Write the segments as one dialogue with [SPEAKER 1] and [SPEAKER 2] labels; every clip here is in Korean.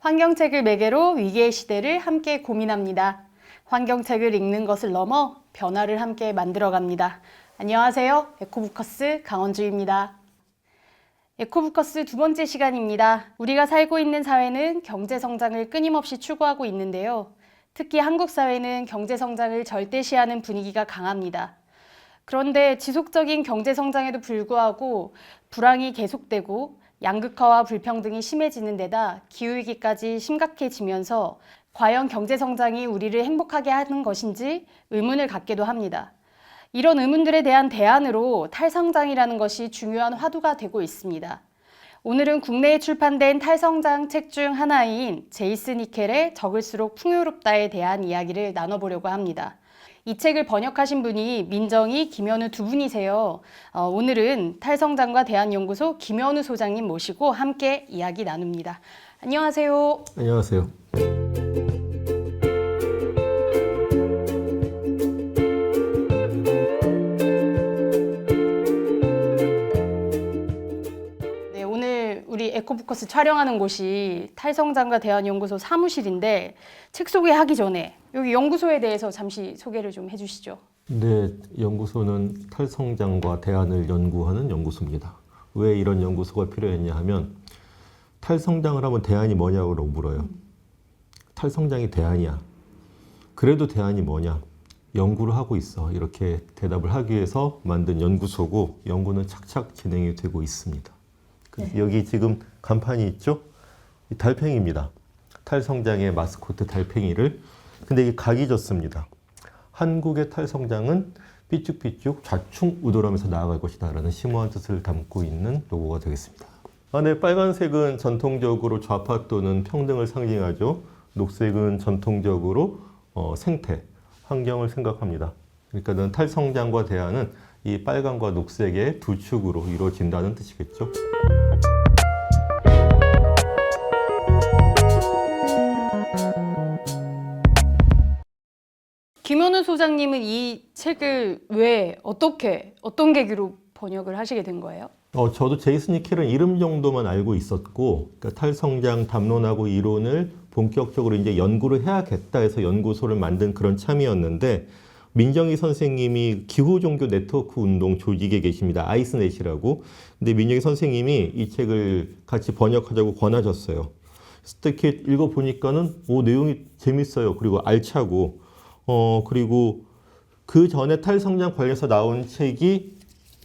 [SPEAKER 1] 환경책을 매개로 위기의 시대를 함께 고민합니다. 환경책을 읽는 것을 넘어 변화를 함께 만들어갑니다. 안녕하세요. 에코부커스 강원주입니다. 에코부커스 두 번째 시간입니다. 우리가 살고 있는 사회는 경제성장을 끊임없이 추구하고 있는데요. 특히 한국 사회는 경제성장을 절대시하는 분위기가 강합니다. 그런데 지속적인 경제성장에도 불구하고 불황이 계속되고 양극화와 불평등이 심해지는 데다 기후위기까지 심각해지면서 과연 경제성장이 우리를 행복하게 하는 것인지 의문을 갖기도 합니다. 이런 의문들에 대한 대안으로 탈성장이라는 것이 중요한 화두가 되고 있습니다. 오늘은 국내에 출판된 탈성장 책 중 하나인 제이슨 히켈의 적을수록 풍요롭다에 대한 이야기를 나눠보려고 합니다. 이 책을 번역하신 분이 민정희, 김현우 두 분이세요. 오늘은 탈성장과 대안연구소 김현우 소장님 모시고 함께 이야기 나눕니다. 안녕하세요.
[SPEAKER 2] 안녕하세요.
[SPEAKER 1] 네, 오늘 우리 에코포커스 촬영하는 곳이 탈성장과 대안연구소 사무실인데 책 소개하기 전에 여기 연구소에 대해서 잠시 소개를 좀 해주시죠.
[SPEAKER 2] 네, 연구소는 탈성장과 대안을 연구하는 연구소입니다. 왜 이런 연구소가 필요했냐 하면 탈성장을 하면 대안이 뭐냐고 물어요. 탈성장이 대안이야. 그래도 대안이 뭐냐? 연구를 하고 있어. 이렇게 대답을 하기 위해서 만든 연구소고 연구는 착착 진행이 되고 있습니다.
[SPEAKER 1] 네.
[SPEAKER 2] 여기 지금 간판이 있죠? 이 달팽이입니다. 탈성장의 마스코트 달팽이를. 근데 이게 각이 졌습니다. 한국의 탈성장은 삐쭉삐쭉 좌충우돌하면서 나아갈 것이다 라는 심오한 뜻을 담고 있는 로고가 되겠습니다. 네, 빨간색은 전통적으로 좌파 또는 평등을 상징하죠. 녹색은 전통적으로 생태, 환경을 생각합니다. 그러니까 탈성장과 대안은 이 빨간과 녹색의 두 축으로 이루어진다는 뜻이겠죠.
[SPEAKER 1] 김현우 소장님은 이 책을 왜, 어떻게, 어떤 계기로 번역을 하시게 된 거예요?
[SPEAKER 2] 저도 제이슨 히켈은 이름 정도만 알고 있었고, 그러니까 탈성장 담론하고 이론을 본격적으로 이제 연구를 해야겠다 해서 연구소를 만든 그런 참이었는데, 민정희 선생님이 기후종교 네트워크 운동 조직에 계십니다. 아이스넷이라고. 근데 민정희 선생님이 이 책을 같이 번역하자고 권하셨어요. 특히 읽어보니까는 내용이 재밌어요. 그리고 알차고, 그리고 그 전에 탈성장 관련해서 나온 책이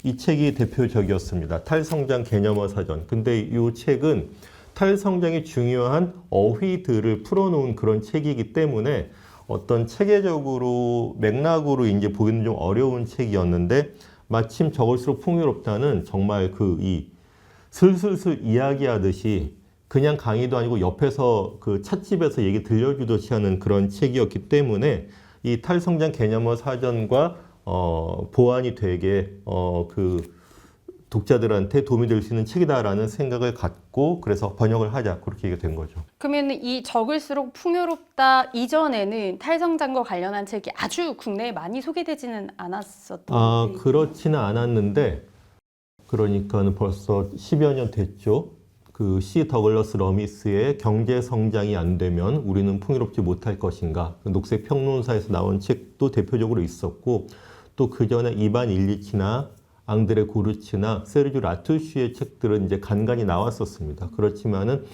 [SPEAKER 2] 이 책이 대표적이었습니다. 탈성장 개념화 사전. 근데 이 책은 탈성장이 중요한 어휘들을 풀어놓은 그런 책이기 때문에 어떤 체계적으로 맥락으로 이제 보기는 좀 어려운 책이었는데 마침 적을수록 풍요롭다는 정말 이 슬슬슬 이야기하듯이 그냥 강의도 아니고 옆에서 그 찻집에서 얘기 들려주듯이 하는 그런 책이었기 때문에 이 탈성장 개념화 사전과 보완이 되게 그 독자들한테 도움이 될 수 있는 책이다라는 생각을 갖고 그래서 번역을 하자 그렇게 얘기가 된 거죠.
[SPEAKER 1] 그러면 이 적을수록 풍요롭다 이전에는 탈성장과 관련한 책이 아주 국내에 많이 소개되지는 않았었던
[SPEAKER 2] 그렇지는 않았는데 그러니까는 벌써 10여 년 됐죠. 그 C. 더글러스 러미스의 경제 성장이 안 되면 우리는 풍요롭지 못할 것인가. 녹색 평론사에서 나온 책도 대표적으로 있었고 또 그 전에 이반 일리치나 앙드레 고르츠나 세르주 라투슈의 책들은 이제 간간히 나왔었습니다. 그렇지만은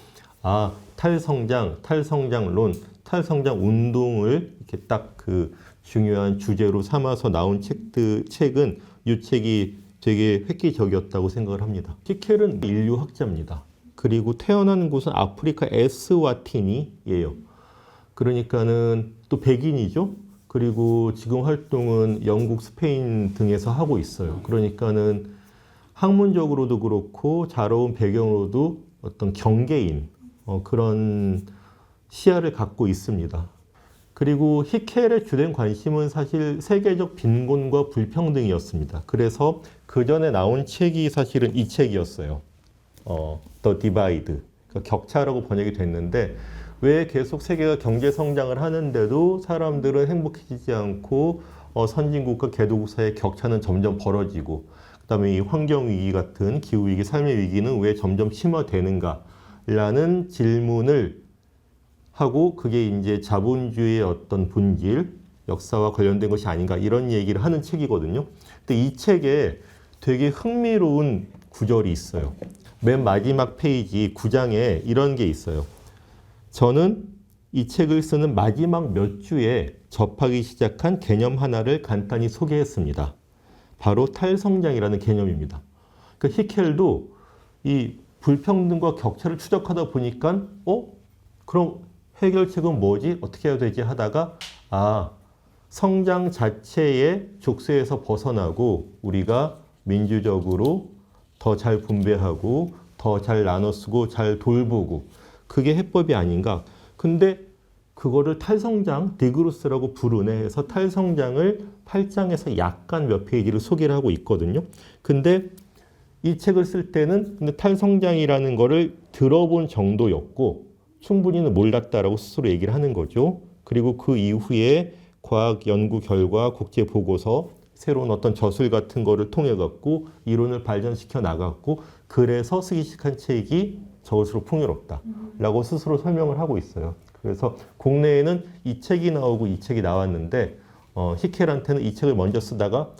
[SPEAKER 2] 탈성장, 탈성장론, 탈성장 운동을 이렇게 딱 그 중요한 주제로 삼아서 나온 책은 이 책이 되게 획기적이었다고 생각을 합니다. 히켈은 인류학자입니다. 그리고 태어난 곳은 아프리카 에스와티니예요. 그러니까는 또 백인이죠. 그리고 지금 활동은 영국, 스페인 등에서 하고 있어요. 그러니까는 학문적으로도 그렇고 자라온 배경으로도 어떤 경계인 그런 시야를 갖고 있습니다. 그리고 히켈의 주된 관심은 사실 세계적 빈곤과 불평등이었습니다. 그래서 그 전에 나온 책이 사실은 이 책이었어요. The Divide, 그러니까 격차라고 번역이 됐는데 왜 계속 세계가 경제 성장을 하는데도 사람들은 행복해지지 않고 선진국과 개도국 사이의 격차는 점점 벌어지고 그다음에 이 환경위기 같은 기후위기, 삶의 위기는 왜 점점 심화되는가라는 질문을 하고 그게 이제 자본주의의 어떤 본질, 역사와 관련된 것이 아닌가 이런 얘기를 하는 책이거든요. 근데 이 책에 되게 흥미로운 구절이 있어요. 맨 마지막 페이지 9장에 이런 게 있어요. 저는 이 책을 쓰는 마지막 몇 주에 접하기 시작한 개념 하나를 간단히 소개했습니다. 바로 탈성장이라는 개념입니다. 그러니까 히켈도 이 불평등과 격차를 추적하다 보니까 그럼 해결책은 뭐지? 어떻게 해야 되지? 하다가 성장 자체의 족쇄에서 벗어나고 우리가 민주적으로 더 잘 분배하고 더 잘 나눠 쓰고 잘 돌보고 그게 해법이 아닌가. 근데 그거를 탈성장, 디그로스라고 부르네 해서 탈성장을 8장에서 약간 몇 페이지를 소개를 하고 있거든요. 근데 이 책을 쓸 때는 근데 탈성장이라는 거를 들어본 정도였고 충분히는 몰랐다라고 스스로 얘기를 하는 거죠. 그리고 그 이후에 과학 연구 결과, 국제 보고서, 새로운 어떤 저술 같은 거를 통해 갖고 이론을 발전시켜 나갔고 그래서 쓰기 시작한 책이 저울수록 풍요롭다라고 스스로 설명을 하고 있어요. 그래서 국내에는 이 책이 나오고 이 책이 나왔는데 히켈한테는 이 책을 먼저 쓰다가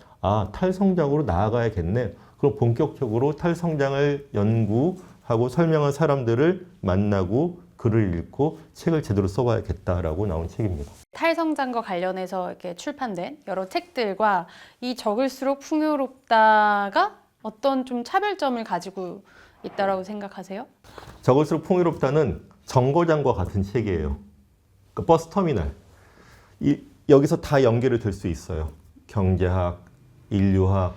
[SPEAKER 2] 탈성장으로 나아가야겠네. 그럼 본격적으로 탈성장을 연구하고 설명한 사람들을 만나고 글을 읽고 책을 제대로 써봐야겠다라고 나온 책입니다.
[SPEAKER 1] 탈성장과 관련해서 이렇게 출판된 여러 책들과 이 적을수록 풍요롭다가 어떤 좀 차별점을 가지고 있다라고 생각하세요?
[SPEAKER 2] 적을수록 풍요롭다는 정거장과 같은 책이에요. 그러니까 버스터미널. 여기서 다 연결이 될 수 있어요. 경제학, 인류학,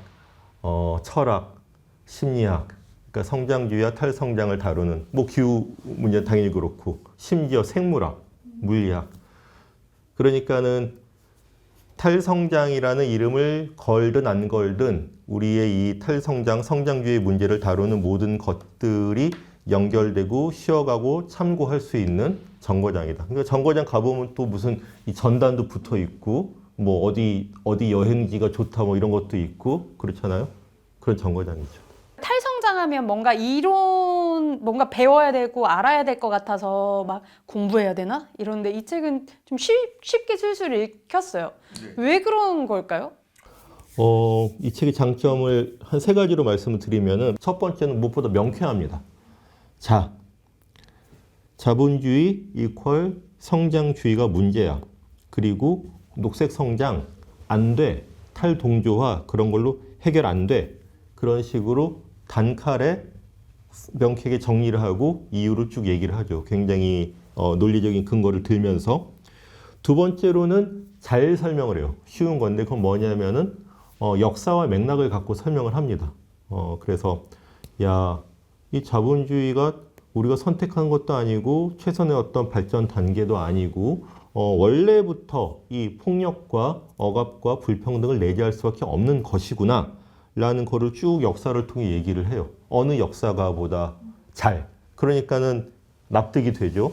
[SPEAKER 2] 철학, 심리학. 그러니까 성장주의와 탈성장을 다루는 기후 문제 당연히 그렇고 심지어 생물학, 물리학. 그러니까는 탈성장이라는 이름을 걸든 안 걸든 우리의 이 탈성장, 성장주의 문제를 다루는 모든 것들이 연결되고 쉬어가고 참고할 수 있는 정거장이다. 그러니까 정거장 가보면 또 무슨 이 전단도 붙어 있고 어디 여행지가 좋다 이런 것도 있고 그렇잖아요. 그런 정거장이죠.
[SPEAKER 1] 탈성장하면 뭔가 이론, 뭔가 배워야 되고 알아야 될 것 같아서 막 공부해야 되나? 이런데 이 책은 좀 쉽게 술술 읽혔어요. 왜 그런 걸까요?
[SPEAKER 2] 이 책의 장점을 한 3가지로 말씀을 드리면은 첫 번째는 무엇보다 명쾌합니다. 자본주의 이퀄 성장주의가 문제야. 그리고 녹색 성장 안 돼. 탈동조화 그런 걸로 해결 안 돼. 그런 식으로 단칼에 명쾌하게 정리를 하고 이유를 쭉 얘기를 하죠. 굉장히 논리적인 근거를 들면서. 두 번째로는 잘 설명을 해요. 쉬운 건데 그건 뭐냐면은 역사와 맥락을 갖고 설명을 합니다. 그래서 이 자본주의가 우리가 선택한 것도 아니고 최선의 어떤 발전 단계도 아니고 원래부터 이 폭력과 억압과 불평등을 내재할 수밖에 없는 것이구나 라는 거를 쭉 역사를 통해 얘기를 해요. 어느 역사가 보다 그러니까는 납득이 되죠.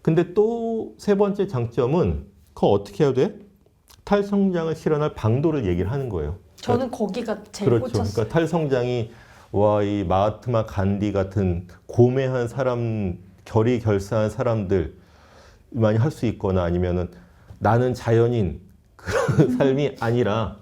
[SPEAKER 2] 근데 또 3번째 장점은 그거 어떻게 해야 돼? 탈성장을 실현할 방도를 얘기를 하는 거예요.
[SPEAKER 1] 저는 거기가 제일
[SPEAKER 2] 그렇죠.
[SPEAKER 1] 꽂혔어요.
[SPEAKER 2] 그러니까 탈성장이 이 마하트마 간디 같은 고매한 사람, 결의 결사한 사람들 많이 할 수 있거나 아니면은 나는 자연인 그런 삶이 아니라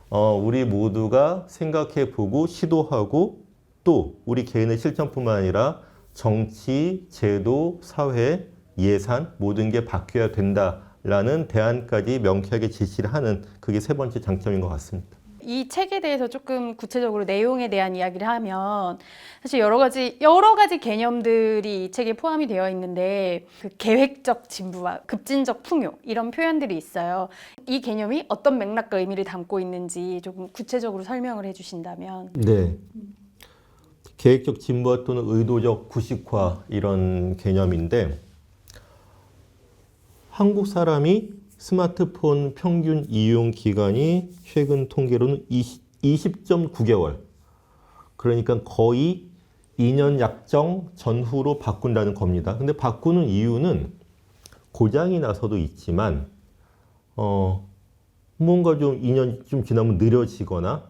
[SPEAKER 2] 우리 모두가 생각해보고 시도하고 또 우리 개인의 실천뿐만 아니라 정치, 제도, 사회, 예산 모든 게 바뀌어야 된다라는 대안까지 명쾌하게 제시를 하는 그게 3번째 장점인 것 같습니다.
[SPEAKER 1] 이 책에 대해서 조금 구체적으로 내용에 대한 이야기를 하면 사실 여러 가지 개념들이 이 책에 포함이 되어 있는데 그 계획적 진부와 급진적 풍요 이런 표현들이 있어요. 이 개념이 어떤 맥락과 의미를 담고 있는지 조금 구체적으로 설명을 해주신다면.
[SPEAKER 2] 네. 계획적 진부와 또는 의도적 구식화 이런 개념인데 한국 사람이 스마트폰 평균 이용 기간이 최근 통계로는 20.9개월. 그러니까 거의 2년 약정 전후로 바꾼다는 겁니다. 근데 바꾸는 이유는 고장이 나서도 있지만 뭔가 좀 2년 좀 지나면 느려지거나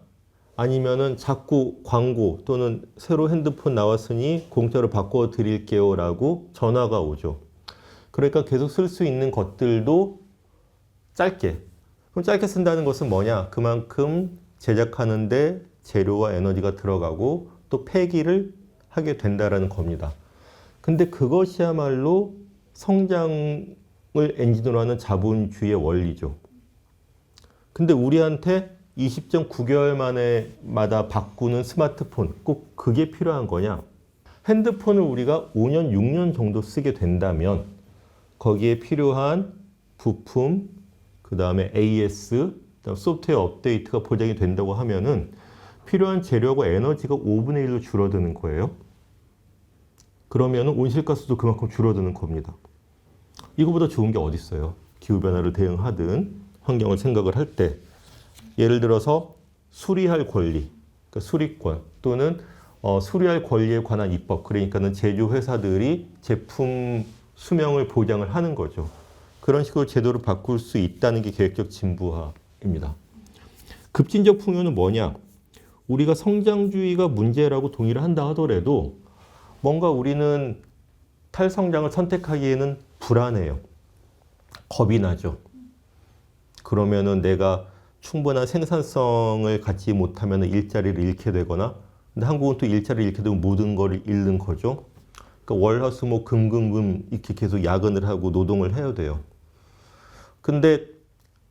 [SPEAKER 2] 아니면은 자꾸 광고 또는 새로 핸드폰 나왔으니 공짜로 바꿔 드릴게요 라고 전화가 오죠. 그러니까 계속 쓸 수 있는 것들도 짧게. 그럼 짧게 쓴다는 것은 뭐냐? 그만큼 제작하는데 재료와 에너지가 들어가고 또 폐기를 하게 된다라는 겁니다. 근데 그것이야말로 성장을 엔진으로 하는 자본주의의 원리죠. 근데 우리한테 20.9개월 마다 바꾸는 스마트폰, 꼭 그게 필요한 거냐? 핸드폰을 우리가 5년, 6년 정도 쓰게 된다면 거기에 필요한 부품, 그 다음에 AS, 그다음 소프트웨어 업데이트가 보장이 된다고 하면은 필요한 재료와 에너지가 5분의 1로 줄어드는 거예요. 그러면 온실가스도 그만큼 줄어드는 겁니다. 이거보다 좋은 게 어디 있어요? 기후변화를 대응하든 환경을 생각을 할 때 예를 들어서 수리할 권리, 그러니까 수리권 또는 수리할 권리에 관한 입법, 그러니까는 제조회사들이 제품 수명을 보장을 하는 거죠. 그런 식으로 제도를 바꿀 수 있다는 게 계획적 진부화입니다. 급진적 풍요는 뭐냐? 우리가 성장주의가 문제라고 동의를 한다 하더라도 뭔가 우리는 탈성장을 선택하기에는 불안해요. 겁이 나죠. 그러면은 내가 충분한 생산성을 갖지 못하면 일자리를 잃게 되거나, 근데 한국은 또 일자리를 잃게 되면 모든 걸 잃는 거죠. 그러니까 월화수목 금금금 이렇게 계속 야근을 하고 노동을 해야 돼요. 근데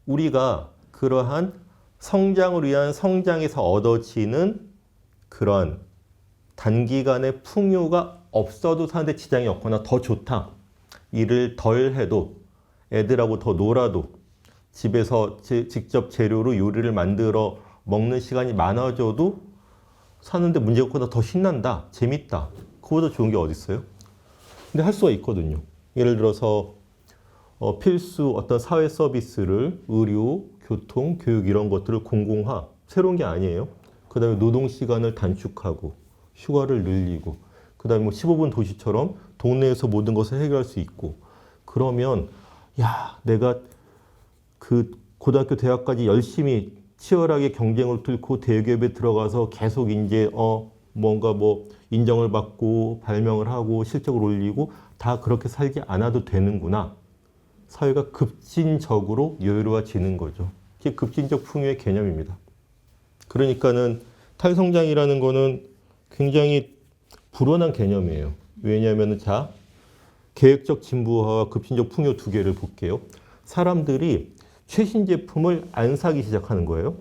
[SPEAKER 2] 우리가 그러한 성장을 위한 성장에서 얻어지는 그런 단기간의 풍요가 없어도 사는데 지장이 없거나 더 좋다. 일을 덜 해도 애들하고 더 놀아도 집에서 직접 재료로 요리를 만들어 먹는 시간이 많아져도 사는데 문제가 없거나 더 신난다. 재밌다. 그보다 좋은 게 어디 있어요? 근데 할 수가 있거든요. 예를 들어서 필수 어떤 사회 서비스를 의료, 교통, 교육 이런 것들을 공공화. 새로운 게 아니에요. 그 다음에 노동 시간을 단축하고 휴가를 늘리고 그 다음에 뭐 15분 도시처럼 동네에서 모든 것을 해결할 수 있고 그러면 야 내가 그 고등학교 대학까지 열심히 치열하게 경쟁을 뚫고 대기업에 들어가서 계속 이제 뭔가 뭐 인정을 받고 발명을 하고 실적을 올리고 다 그렇게 살지 않아도 되는구나. 사회가 급진적으로 여유로워지는 거죠. 이게 급진적 풍요의 개념입니다. 그러니까는 탈성장이라는 거는 굉장히 불온한 개념이에요. 왜냐하면 자, 계획적 진부화와 급진적 풍요 두 개를 볼게요. 사람들이 최신 제품을 안 사기 시작하는 거예요.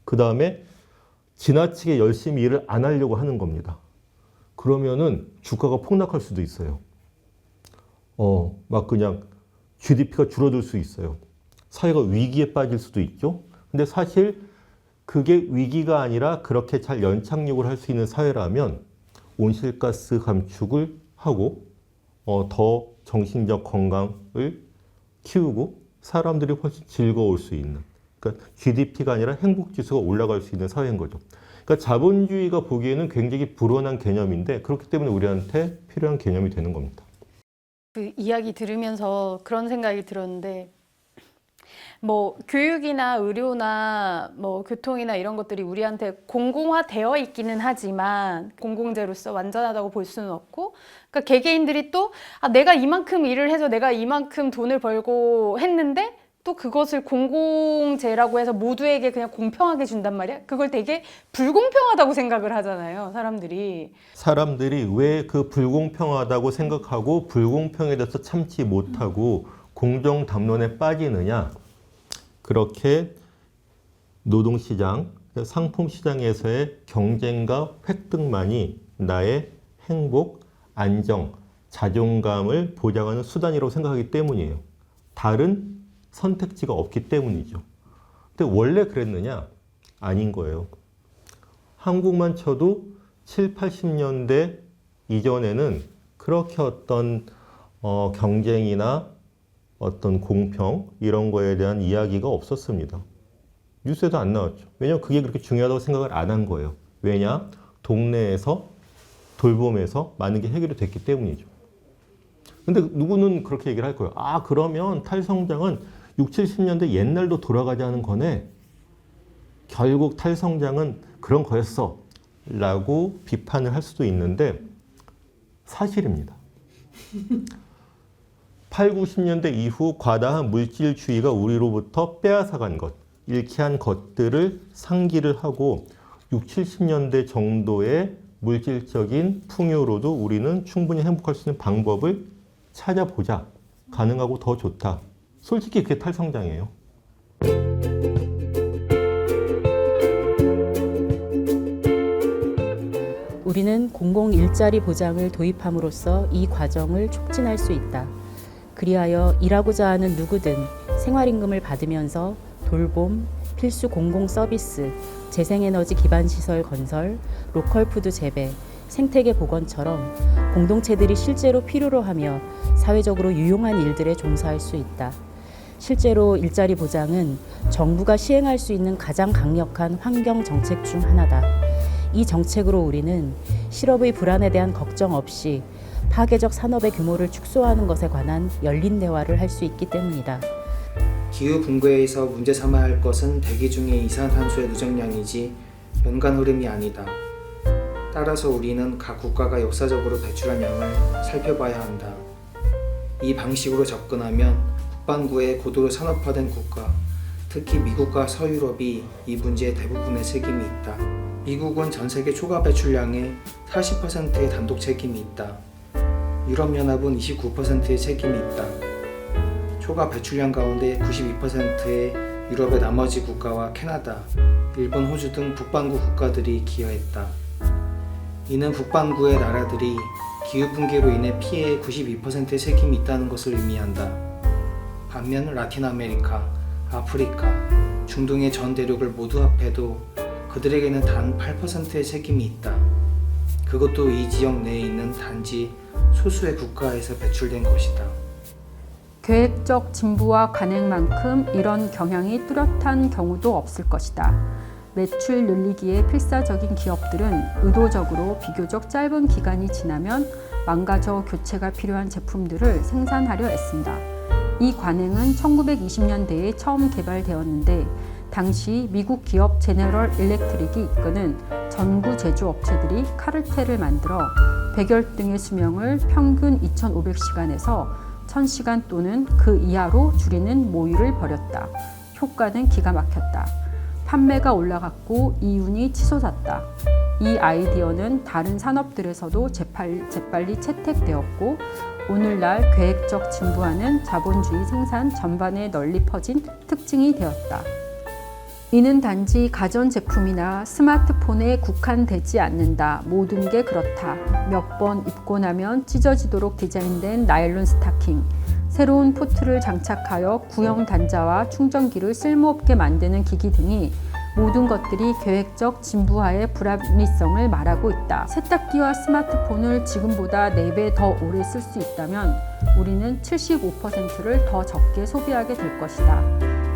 [SPEAKER 2] 그 다음에 지나치게 열심히 일을 안 하려고 하는 겁니다. 그러면은 주가가 폭락할 수도 있어요. 막 그냥 GDP가 줄어들 수 있어요. 사회가 위기에 빠질 수도 있죠. 근데 사실 그게 위기가 아니라 그렇게 잘 연착륙을 할 수 있는 사회라면 온실가스 감축을 하고 더 정신적 건강을 키우고 사람들이 훨씬 즐거울 수 있는, 그러니까 GDP가 아니라 행복지수가 올라갈 수 있는 사회인 거죠. 그러니까 자본주의가 보기에는 굉장히 불온한 개념인데 그렇기 때문에 우리한테 필요한 개념이 되는 겁니다.
[SPEAKER 1] 그 이야기 들으면서 그런 생각이 들었는데 뭐 교육이나 의료나 뭐 교통이나 이런 것들이 우리한테 공공화되어 있기는 하지만 공공재로서 완전하다고 볼 수는 없고 그러니까 개개인들이 또 내가 이만큼 일을 해서 내가 이만큼 돈을 벌고 했는데 또 그것을 공공재라고 해서 모두에게 그냥 공평하게 준단 말이야. 그걸 되게 불공평하다고 생각을 하잖아요, 사람들이.
[SPEAKER 2] 사람들이 왜 그 불공평하다고 생각하고 불공평에 대해서 참지 못하고 공정 담론에 빠지느냐. 그렇게 노동시장, 상품시장에서의 경쟁과 획득만이 나의 행복, 안정, 자존감을 보장하는 수단이라고 생각하기 때문이에요. 다른 선택지가 없기 때문이죠. 근데 원래 그랬느냐? 아닌 거예요. 한국만 쳐도 7, 80년대 이전에는 그렇게 어떤 경쟁이나 어떤 공평 이런 거에 대한 이야기가 없었습니다. 뉴스에도 안 나왔죠. 왜냐하면 그게 그렇게 중요하다고 생각을 안 한 거예요. 왜냐? 동네에서 돌봄에서 많은 게 해결이 됐기 때문이죠. 근데 누구는 그렇게 얘기를 할 거예요. 그러면 탈성장은 6, 70년대 옛날로 돌아가자는 거네. 결국 탈성장은 그런 거였어. 라고 비판을 할 수도 있는데 사실입니다. 8, 90년대 이후 과다한 물질주의가 우리로부터 빼앗아간 것, 잃게 한 것들을 상기를 하고 6, 70년대 정도의 물질적인 풍요로도 우리는 충분히 행복할 수 있는 방법을 찾아보자. 가능하고 더 좋다. 솔직히 그게 탈성장이에요.
[SPEAKER 3] 우리는 공공 일자리 보장을 도입함으로써 이 과정을 촉진할 수 있다. 그리하여 일하고자 하는 누구든 생활임금을 받으면서 돌봄, 필수 공공 서비스, 재생에너지 기반 시설 건설, 로컬 푸드 재배, 생태계 복원처럼 공동체들이 실제로 필요로 하며 사회적으로 유용한 일들에 종사할 수 있다. 실제로 일자리 보장은 정부가 시행할 수 있는 가장 강력한 환경 정책 중 하나다. 이 정책으로 우리는 실업의 불안에 대한 걱정 없이 파괴적 산업의 규모를 축소하는 것에 관한 열린 대화를 할 수 있기 때문이다.
[SPEAKER 4] 기후 붕괴에서 문제 삼아야 할 것은 대기 중의 이산화탄소의 누적량이지 연간 흐름이 아니다. 따라서 우리는 각 국가가 역사적으로 배출한 양을 살펴봐야 한다. 이 방식으로 접근하면 북반구의 고도로 산업화된 국가, 특히 미국과 서유럽이 이 문제의 대부분의 책임이 있다. 미국은 전 세계 초과 배출량의 40%의 단독 책임이 있다. 유럽연합은 29%의 책임이 있다. 초과 배출량 가운데 92%의 유럽의 나머지 국가와 캐나다, 일본, 호주 등 북반구 국가들이 기여했다. 이는 북반구의 나라들이 기후붕괴로 인해 피해의 92%의 책임이 있다는 것을 의미한다. 반면 라틴 아메리카, 아프리카, 중동의 전 대륙을 모두 합해도 그들에게는 단 8%의 책임이 있다. 그것도 이 지역 내에 있는 단지 소수의 국가에서 배출된 것이다.
[SPEAKER 5] 계획적 진부와 관행만큼 이런 경향이 뚜렷한 경우도 없을 것이다. 매출 늘리기에 필사적인 기업들은 의도적으로 비교적 짧은 기간이 지나면 망가져 교체가 필요한 제품들을 생산하려 애쓴다. 이 관행은 1920년대에 처음 개발되었는데 당시 미국 기업 제너럴 일렉트릭이 이끄는 전구 제조업체들이 카르텔을 만들어 100여 등의 수명을 평균 2,500시간에서 1,000시간 또는 그 이하로 줄이는 모의를 벌였다. 효과는 기가 막혔다. 판매가 올라갔고 이윤이 치솟았다. 이 아이디어는 다른 산업들에서도 재빨리 채택되었고 오늘날 계획적 진부하는 자본주의 생산 전반에 널리 퍼진 특징이 되었다. 이는 단지 가전제품이나 스마트폰에 국한되지 않는다. 모든 게 그렇다. 몇 번 입고 나면 찢어지도록 디자인된 나일론 스타킹, 새로운 포트를 장착하여 구형 단자와 충전기를 쓸모없게 만드는 기기 등이 모든 것들이 계획적 진부화의 불합리성을 말하고 있다. 세탁기와 스마트폰을 지금보다 4배 더 오래 쓸 수 있다면 우리는 75%를 더 적게 소비하게 될 것이다.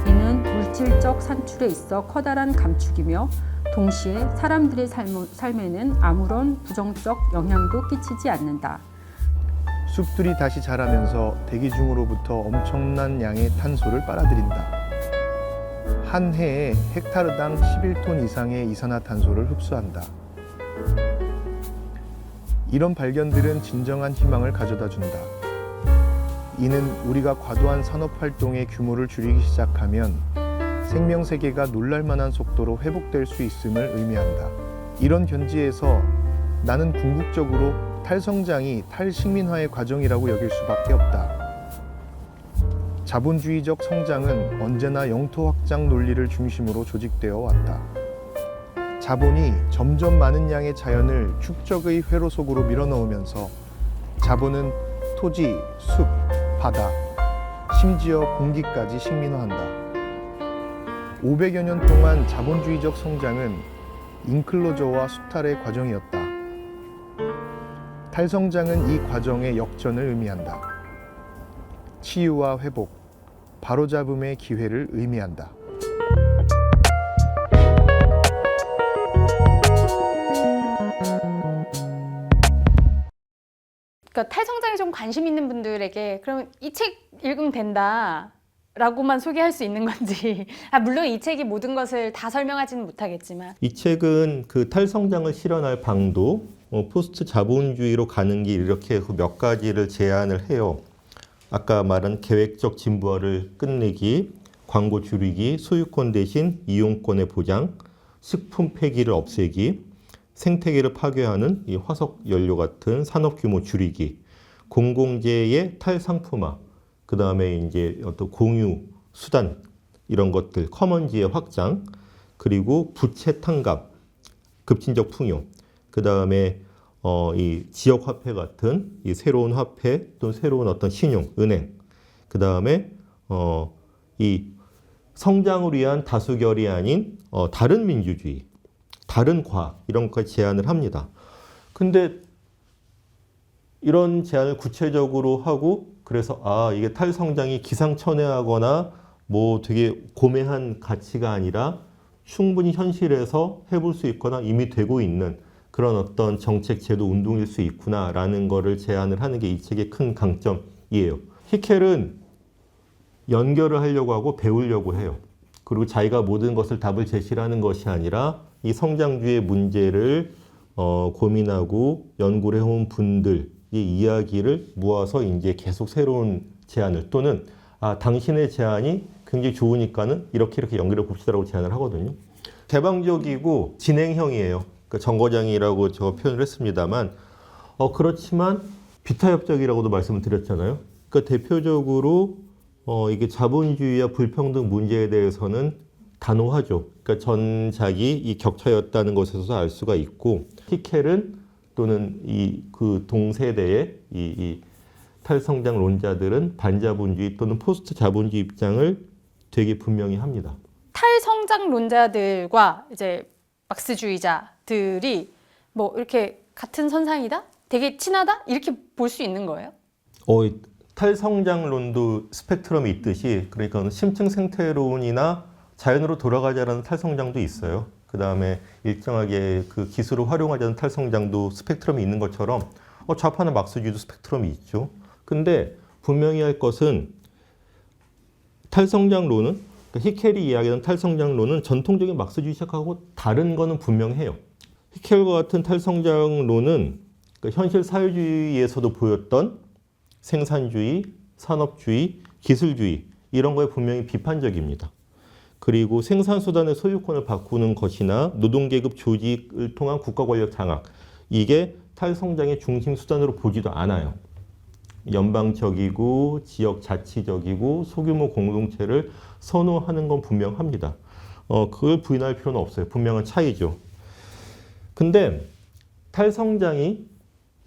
[SPEAKER 5] 이는 물질적 산출에 있어 커다란 감축이며 동시에 사람들의 삶에는 아무런 부정적 영향도 끼치지 않는다.
[SPEAKER 6] 숲들이 다시 자라면서 대기 중으로부터 엄청난 양의 탄소를 빨아들인다. 한 해에 헥타르당 11톤 이상의 이산화탄소를 흡수한다. 이런 발견들은 진정한 희망을 가져다 준다. 이는 우리가 과도한 산업활동의 규모를 줄이기 시작하면 생명세계가 놀랄만한 속도로 회복될 수 있음을 의미한다. 이런 견지에서 나는 궁극적으로 탈성장이 탈식민화의 과정이라고 여길 수밖에 없다. 자본주의적 성장은 언제나 영토 확장 논리를 중심으로 조직되어 왔다. 자본이 점점 많은 양의 자연을 축적의 회로 속으로 밀어넣으면서 자본은 토지, 숲, 바다, 심지어 공기까지 식민화한다. 500여 년 동안 자본주의적 성장은 인클로저와 수탈의 과정이었다. 탈성장은 이 과정의 역전을 의미한다. 치유와 회복, 바로잡음의 기회를 의미한다.
[SPEAKER 1] 그러니까 탈성장에 좀 관심 있는 분들에게 그럼 이 책 읽으면 된다 라고만 소개할 수 있는 건지 물론 이 책이 모든 것을 다 설명하지는 못하겠지만
[SPEAKER 2] 이 책은 그 탈성장을 실현할 방도 포스트 자본주의로 가는 길 이렇게 해서 몇 가지를 제안을 해요. 아까 말한 계획적 진부화를 끝내기, 광고 줄이기, 소유권 대신 이용권의 보장, 식품 폐기를 없애기, 생태계를 파괴하는 이 화석 연료 같은 산업 규모 줄이기, 공공재의 탈상품화, 그 다음에 이제 어떤 공유 수단 이런 것들, 커먼지의 확장, 그리고 부채 탕감, 급진적 풍요, 그 다음에 이 지역 화폐 같은 이 새로운 화폐 또는 새로운 어떤 신용, 은행, 그 다음에 이 성장을 위한 다수결이 아닌 다른 민주주의, 다른 과학 이런 것까지 제안을 합니다. 근데 이런 제안을 구체적으로 하고 그래서 이게 탈성장이 기상천외하거나 뭐 되게 고매한 가치가 아니라 충분히 현실에서 해볼 수 있거나 이미 되고 있는 그런 어떤 정책 제도 운동일 수 있구나라는 거를 제안을 하는 게 이 책의 큰 강점이에요. 히켈은 연결을 하려고 하고 배우려고 해요. 그리고 자기가 모든 것을 답을 제시하는 것이 아니라 이 성장주의 문제를 고민하고 연구를 해온 분들의 이야기를 모아서 이제 계속 새로운 제안을 또는 당신의 제안이 굉장히 좋으니까는 이렇게 연결해 봅시다라고 제안을 하거든요. 개방적이고 진행형이에요. 그러니까 정거장이라고 제가 표현을 했습니다만 그렇지만 비타협적이라고도 말씀을 드렸잖아요. 그러니까 대표적으로 이게 자본주의와 불평등 문제에 대해서는 단호하죠. 그러니까 전작이 이 격차였다는 것에서 알 수가 있고 히켈은 또는 그 동세대의 이 탈성장론자들은 반자본주의 또는 포스트 자본주의 입장을 되게 분명히 합니다.
[SPEAKER 1] 탈성장론자들과 이제 막스주의자들이 뭐 이렇게 같은 선상이다? 되게 친하다? 이렇게 볼 수 있는 거예요?
[SPEAKER 2] 탈성장론도 스펙트럼이 있듯이 그러니까 심층 생태론이나 자연으로 돌아가자라는 탈성장도 있어요. 그 다음에 일정하게 그 기술을 활용하자는 탈성장도 스펙트럼이 있는 것처럼 좌파나 막스주의도 스펙트럼이 있죠. 근데 분명히 할 것은 탈성장론은 그러니까 히켈이 이야기하는 탈성장론은 전통적인 막스주의식하고 다른 거는 분명해요. 히켈과 같은 탈성장론은 그러니까 현실 사회주의에서도 보였던 생산주의, 산업주의, 기술주의 이런 거에 분명히 비판적입니다. 그리고 생산수단의 소유권을 바꾸는 것이나 노동계급 조직을 통한 국가권력 장악 이게 탈성장의 중심 수단으로 보지도 않아요. 연방적이고 지역 자치적이고 소규모 공동체를 선호하는 건 분명합니다. 그걸 부인할 필요는 없어요. 분명한 차이죠. 근데 탈성장이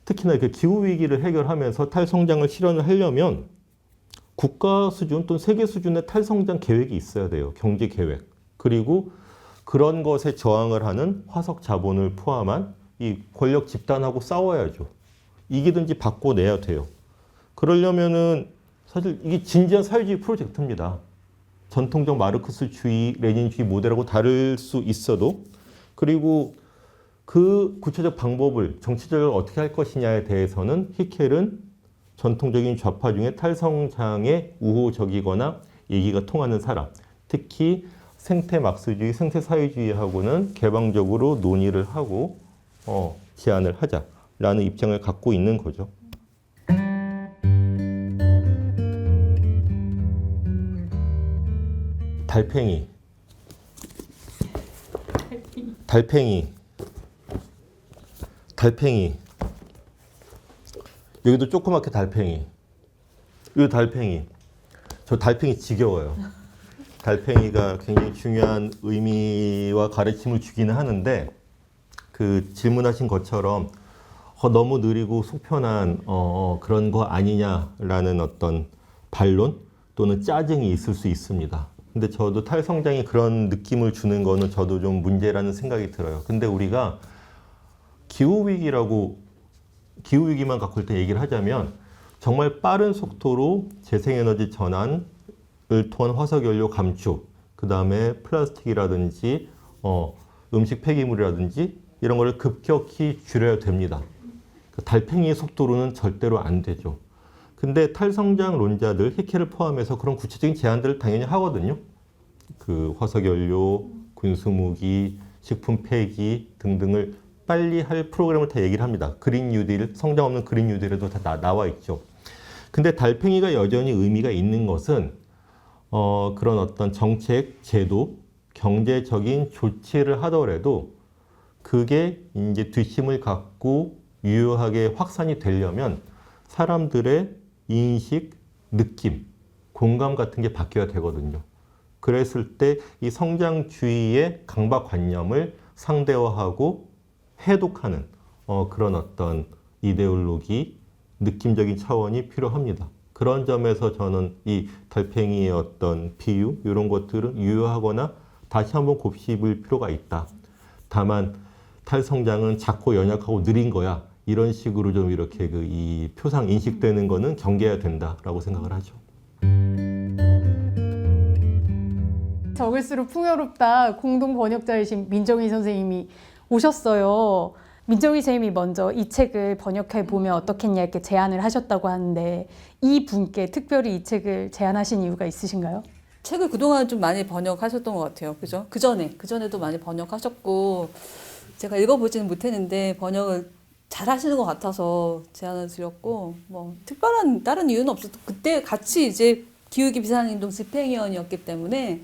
[SPEAKER 2] 특히나 이렇게 기후위기를 해결하면서 탈성장을 실현을 하려면 국가 수준 또는 세계 수준의 탈성장 계획이 있어야 돼요. 경제 계획. 그리고 그런 것에 저항을 하는 화석 자본을 포함한 이 권력 집단하고 싸워야죠. 이기든지 바꿔내야 돼요. 그러려면은 사실 이게 진지한 사회주의 프로젝트입니다. 전통적 마르크스주의, 레닌주의 모델하고 다를 수 있어도 그리고 그 구체적 방법을 정치적으로 어떻게 할 것이냐에 대해서는 히켈은 전통적인 좌파 중에 탈성장에 우호적이거나 얘기가 통하는 사람, 특히 생태 막스주의, 생태 사회주의하고는 개방적으로 논의를 하고 제안을 하자라는 입장을 갖고 있는 거죠. 달팽이. 여기도 조그맣게 달팽이. 이 달팽이. 저 달팽이 지겨워요. 달팽이가 굉장히 중요한 의미와 가르침을 주기는 하는데 그 질문하신 것처럼 너무 느리고 속편한 그런 거 아니냐라는 어떤 반론 또는 짜증이 있을 수 있습니다. 근데 저도 탈성장이 그런 느낌을 주는 거는 저도 좀 문제라는 생각이 들어요. 근데 우리가 기후위기만 갖고 일단 얘기를 하자면 정말 빠른 속도로 재생에너지 전환을 통한 화석연료 감축, 그 다음에 플라스틱이라든지 음식 폐기물이라든지 이런 거를 급격히 줄여야 됩니다. 달팽이의 속도로는 절대로 안 되죠. 근데 탈성장론자들, 히켈을 포함해서 그런 구체적인 제안들을 당연히 하거든요. 그 화석연료, 군수무기, 식품 폐기 등등을 빨리 할 프로그램을 다 얘기를 합니다. 그린 뉴딜, 성장 없는 그린 뉴딜에도 다 나와 있죠. 근데 달팽이가 여전히 의미가 있는 것은 그런 어떤 정책, 제도, 경제적인 조치를 하더라도 그게 이제 뒷심을 갖고 유효하게 확산이 되려면 사람들의 인식, 느낌, 공감 같은 게 바뀌어야 되거든요. 그랬을 때 이 성장주의의 강박관념을 상대화하고 해독하는 그런 어떤 이데올로기, 느낌적인 차원이 필요합니다. 그런 점에서 저는 이 달팽이의 어떤 비유, 이런 것들은 유효하거나 다시 한번 곱씹을 필요가 있다. 다만 탈성장은 작고 연약하고 느린 거야. 이런 식으로 좀 이렇게 이 표상 인식되는 거는 경계해야 된다라고 생각을 하죠.
[SPEAKER 1] 적을수록 풍요롭다 공동 번역자이신 민정희 선생님이 오셨어요. 민정희 선생님이 먼저 이 책을 번역해 보면 어떻겠냐 이렇게 제안을 하셨다고 하는데 이 분께 특별히 이 책을 제안하신 이유가 있으신가요?
[SPEAKER 7] 책을 그동안 좀 많이 번역하셨던 것 같아요. 그죠? 그전에도 많이 번역하셨고, 제가 읽어보지는 못했는데, 번역을 잘 하시는 것 같아서 제안을 드렸고, 뭐, 특별한 다른 이유는 없었고, 그때 같이 이제 기후위기 비상행동 집행위원이었기 때문에,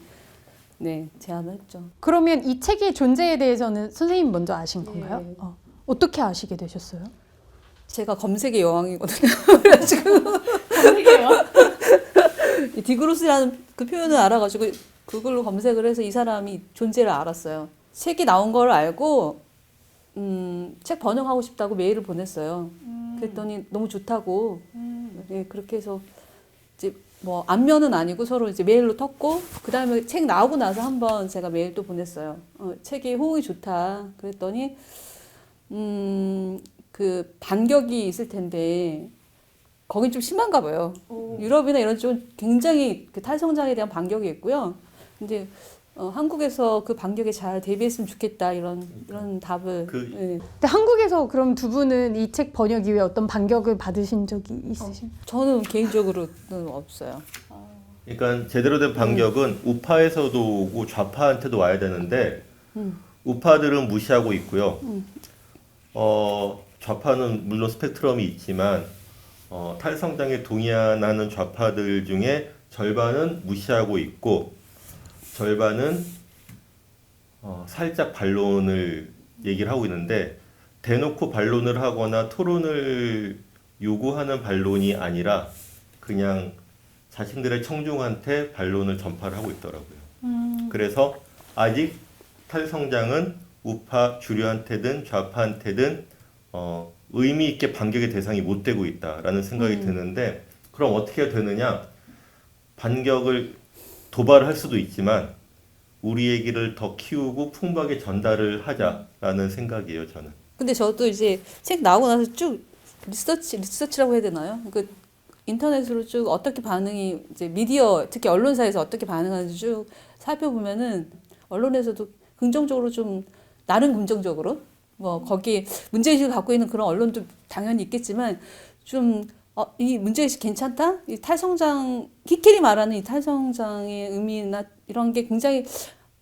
[SPEAKER 7] 네, 제안을 했죠.
[SPEAKER 1] 그러면 이 책의 존재에 대해서는 선생님 먼저 아신 건가요?
[SPEAKER 7] 예.
[SPEAKER 1] 어떻게 아시게 되셨어요?
[SPEAKER 7] 제가 검색의 여왕이거든요. 그래가지고. 이 디그로스라는 그 표현을 알아가지고 그걸로 검색을 해서 이 사람이 존재를 알았어요. 책이 나온 걸 알고 책 번역하고 싶다고 메일을 보냈어요. 그랬더니 너무 좋다고. 네, 그렇게 해서 이제 뭐 안면은 아니고 서로 이제 메일로 텄고 그 다음에 책 나오고 나서 한번 제가 메일 또 보냈어요. 책이 호응이 좋다. 그랬더니 그 반격이 있을 텐데. 거긴 좀 심한가 봐요. 유럽이나 이런 쪽은 굉장히 그 탈성장에 대한 반격이 있고요. 근데 한국에서 그 반격에 잘 대비했으면 좋겠다 이런 답을. 네.
[SPEAKER 1] 근데 한국에서 그럼 두 분은 이 책 번역 이후에 어떤 반격을 받으신 적이 있으신가요?
[SPEAKER 7] 저는 개인적으로는 없어요.
[SPEAKER 2] 그러니까 제대로 된 반격은 우파에서도 오고 좌파한테도 와야 되는데 우파들은 무시하고 있고요. 좌파는 물론 스펙트럼이 있지만 탈성장에 동의하는 좌파들 중에 절반은 무시하고 있고 절반은 살짝 반론을 얘기를 하고 있는데 대놓고 반론을 하거나 토론을 요구하는 반론이 아니라 그냥 자신들의 청중한테 반론을 전파를 하고 있더라고요. 그래서 아직 탈성장은 우파 주류한테든 좌파한테든 의미 있게 반격의 대상이 못 되고 있다라는 생각이 드는데 그럼 어떻게 되느냐? 반격을 도발을 할 수도 있지만 우리 얘기를 더 키우고 풍부하게 전달을 하자라는 생각이에요, 저는.
[SPEAKER 7] 근데 저도 이제 책 나오고 나서 쭉 리서치라고 해야 되나요? 그 인터넷으로 쭉 어떻게 반응이 이제 미디어 특히 언론사에서 어떻게 반응하는지 쭉 살펴보면은 언론에서도 긍정적으로 좀 나름 긍정적으로 뭐 거기 문제의식을 갖고 있는 그런 언론도 당연히 있겠지만 좀 이 문제의식 괜찮다? 이 탈성장 히켈이 말하는 이 탈성장의 의미나 이런 게 굉장히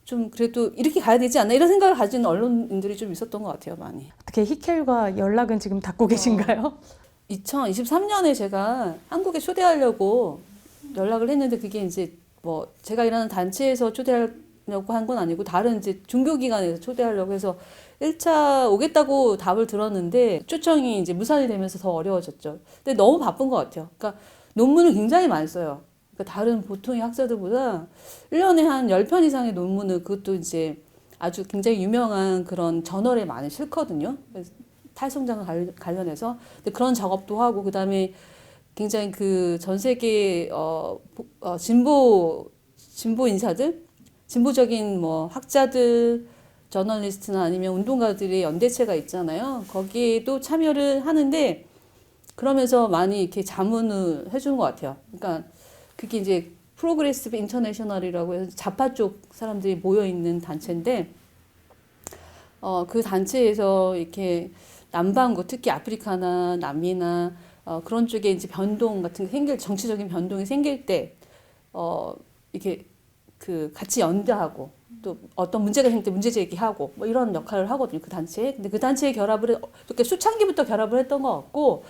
[SPEAKER 7] 좀 그래도 이렇게 가야 되지 않나 이런 생각을 가진 언론인들이 좀 있었던 것 같아요, 많이.
[SPEAKER 1] 어떻게 히켈과 연락은 지금 닫고 계신가요?
[SPEAKER 7] 2023년에 제가 한국에 초대하려고 연락을 했는데 그게 이제 뭐 제가 일하는 단체에서 초대하려고 한 건 아니고 다른 이제 종교기관에서 초대하려고 해서 1차 오겠다고 답을 들었는데 초청이 이제 무산이 되면서 더 어려워졌죠. 근데 너무 바쁜 것 같아요. 그러니까 논문을 굉장히 많이 써요. 그러니까 다른 보통의 학자들보다 1년에 한 10편 이상의 논문을 그것도 이제 아주 굉장히 유명한 그런 저널에 많이 실거든요. 탈성장을 관련해서. 근데 그런 작업도 하고 그다음에 굉장히 그 전 세계 진보 인사들, 진보적인 뭐 학자들, 저널리스트나 아니면 운동가들의 연대체가 있잖아요. 거기에도 참여를 하는데 그러면서 많이 이렇게 자문을 해주는 것 같아요. 그러니까 그게 이제 프로그레시브 인터내셔널이라고 해서 좌파 쪽 사람들이 모여 있는 단체인데 그 단체에서 이렇게 남반구 특히 아프리카나 남미나 그런 쪽에 이제 변동 같은 게 정치적인 변동이 생길 때 이렇게 그 같이 연대하고 또 어떤 문제가 생길 때 문제 제기하고 뭐 이런 역할을 하거든요, 그 단체에. 근데 그 단체에 결합을 이렇게 수창기부터 결합을 했던 것 같고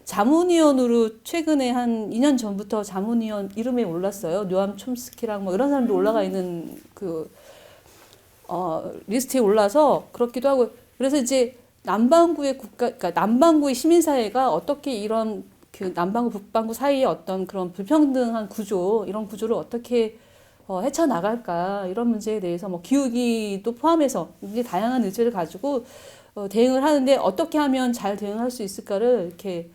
[SPEAKER 7] 자문위원으로 최근에 한 2년 전부터 자문위원 이름에 올랐어요. 노암 촘스키랑 뭐 이런 사람들 올라가 있는 그 리스트에 올라서 그렇기도 하고 그래서 이제 남반구의 그러니까 남반구의 시민사회가 어떻게 이런 그 남반구 북반구 사이의 어떤 그런 불평등한 구조 이런 구조를 어떻게 헤쳐나갈까 이런 문제에 대해서 뭐 기후위기도 포함해서 이게 다양한 의제를 가지고 대응을 하는데 어떻게 하면 잘 대응할 수 있을까를 이렇게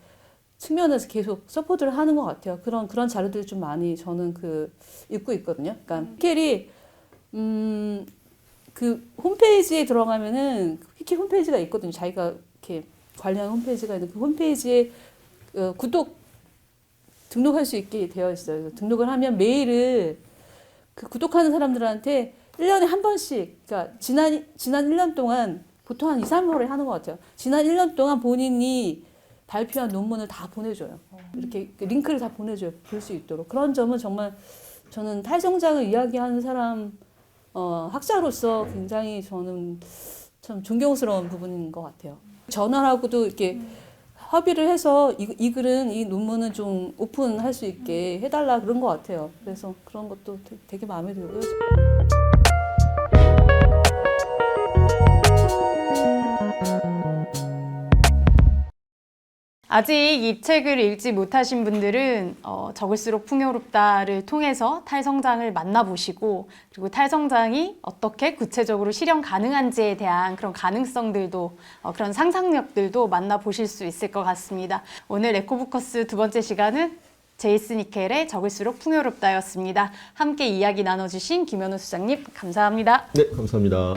[SPEAKER 7] 측면에서 계속 서포트를 하는 것 같아요. 그런 자료들이 좀 많이 저는 읽고 있거든요. 그러니까 피켈이 그 홈페이지에 들어가면은 피켈 홈페이지가 있거든요. 자기가 이렇게 관리하는 홈페이지가 있는 그 홈페이지에 등록할 수 있게 되어 있어요. 등록을 하면 메일을 그 구독하는 사람들한테 1년에 한 번씩, 그러니까 지난 1년 동안 보통 한 2, 3월에 하는 것 같아요. 지난 1년 동안 본인이 발표한 논문을 다 보내줘요. 이렇게 링크를 다 보내줘요. 볼 수 있도록. 그런 점은 정말 저는 탈성장을 이야기하는 사람, 학자로서 굉장히 저는 참 존경스러운 부분인 것 같아요. 저널하고도 이렇게 협의를 해서 이 글은 이 논문은 좀 오픈할 수 있게 해달라 그런 것 같아요. 그래서 그런 것도 되게 마음에 들고요.
[SPEAKER 1] 아직 이 책을 읽지 못하신 분들은 적을수록 풍요롭다를 통해서 탈성장을 만나보시고 그리고 탈성장이 어떻게 구체적으로 실현 가능한지에 대한 그런 가능성들도 그런 상상력들도 만나보실 수 있을 것 같습니다. 오늘 에코부커스 2번째 시간은 제이슨 이켈의 적을수록 풍요롭다였습니다. 함께 이야기 나눠주신 김현우 수장님 감사합니다.
[SPEAKER 2] 네, 감사합니다.